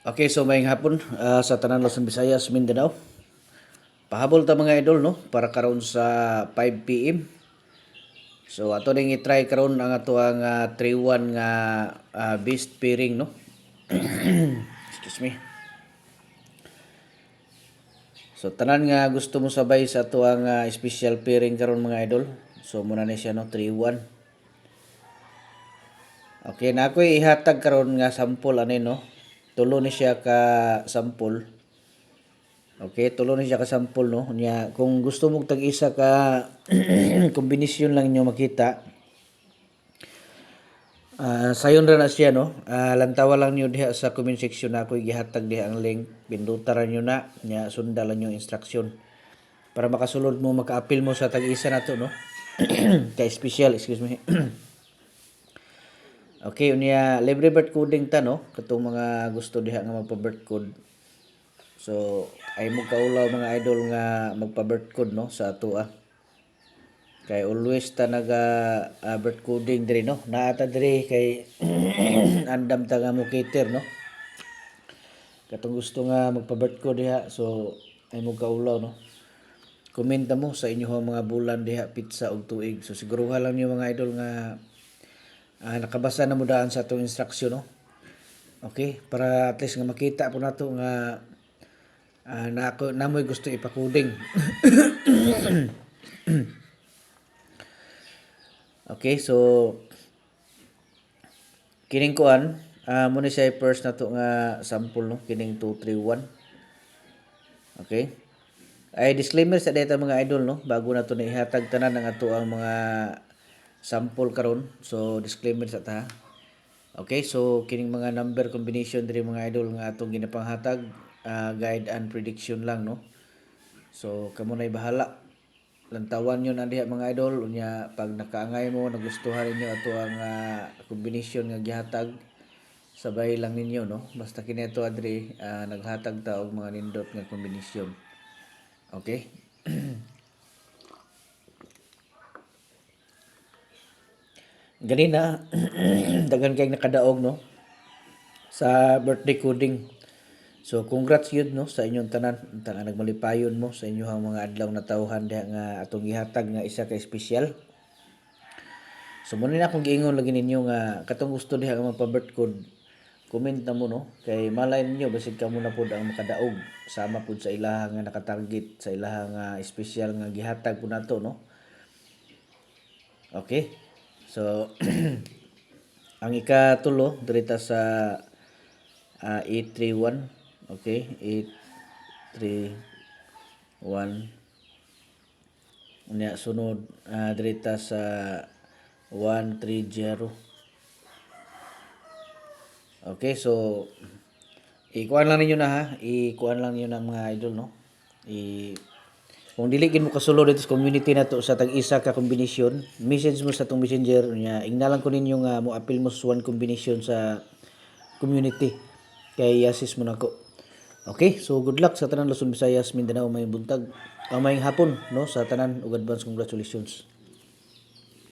Okay, so mayong hapon sa tanan Luzon, Visayas, Mindanao. Pahabol ta mga idol no para karon sa 5 PM. So ato ning i-try karon ang ato ang 3-1 nga beast pairing no. Excuse me. So tanan nga gusto mo sabay sa ato ang special pairing karon mga idol. So muna ni siya no 3-1. Okay, na ako ihatag karon nga sample ani no. Tulo ni siya ka sample. Okay, tulo ni siya ka sample no. Nya kung gusto mo tag-isa ka kombinasyon lang niyo makita. Sayon ra na siya no. Lantawa lang niyo diha sa comment section na ako gihatag diha ang link. Pindutan niyo na nya sundan lang yung instruction para makasulod mo maka-appeal mo sa tag-isa nato no. Kay special, excuse me. Okay, unya libre birth coding ta no. Katong mga gusto diha nga magpa-birth code. So, ay mo kaulaw mga idol nga magpa-birth code no sa ato Kay always ta naga birth coding diri no. Naata diri kay andam ta nga mo cater no. Katong gusto nga magpa-birth code diha so ay mo kaulaw no. Komenta mo sa inyo mga bulan diha pizza og tuig. So siguruha lang niyo mga idol nga nakabasa na mo daan sa atong instruction no. Okay, para at least nga makita po nato nga namoy gusto ipakuding. Okay, so kining kuan muna siya first nato nga sample no, kining 231. Okay. Ay disclaimer sa data mga idol no, bago nato na ihatag tanan ang ato ang mga sample karon. So disclaimer sa ta. Okay, so kining mga number combination diri mga idol nga atong ginapanghatag guide and prediction lang no. So kamo nay bahala. Lantawan nyo na diha mga idol unya pag nakaangay mo nagustuhan ninyo ato ang combination nga gihatag sabay lang ninyo no. Basta kini ato adri naghatag ta og mga nindot nga combination. Okay? Ganina daghan kay nakadaog no sa birthday coding. So congrats yun no sa inyong tanan nga nagmalipayon mo sa inyong mga adlaw na tawhan diha nga atong gihatag nga isa ka espesyal. So muna na akong giingon lagi ninyo nga katong gusto diha nga magpa-birth code, comment na mo no kay malay ninyo basig kamo na pud ang makadaog sama pud sa ilaha nga nakatarget sa ilaha nga espesyal nga gihatag pud nato no. Okay? So ang ikatulo dirita sa 831. Okay, 831. Unya sunod dirita sa 130. Okay, so ikuan lang ninyo na ha. Ikuan lang niyo na mga idol no. Kung dili gid mo kasulod dito sa community nato sa tag-isa ka kombinasyon, message mo sa tong messenger nya ingnalan ko ninyo nga mo appeal mo sa one combination sa community kay assist mo nako. Okay, so good luck sa tanan Luzon, Visayas, Mindanao, mayong buntag, mayong hapon no sa tanan ug advance congratulations.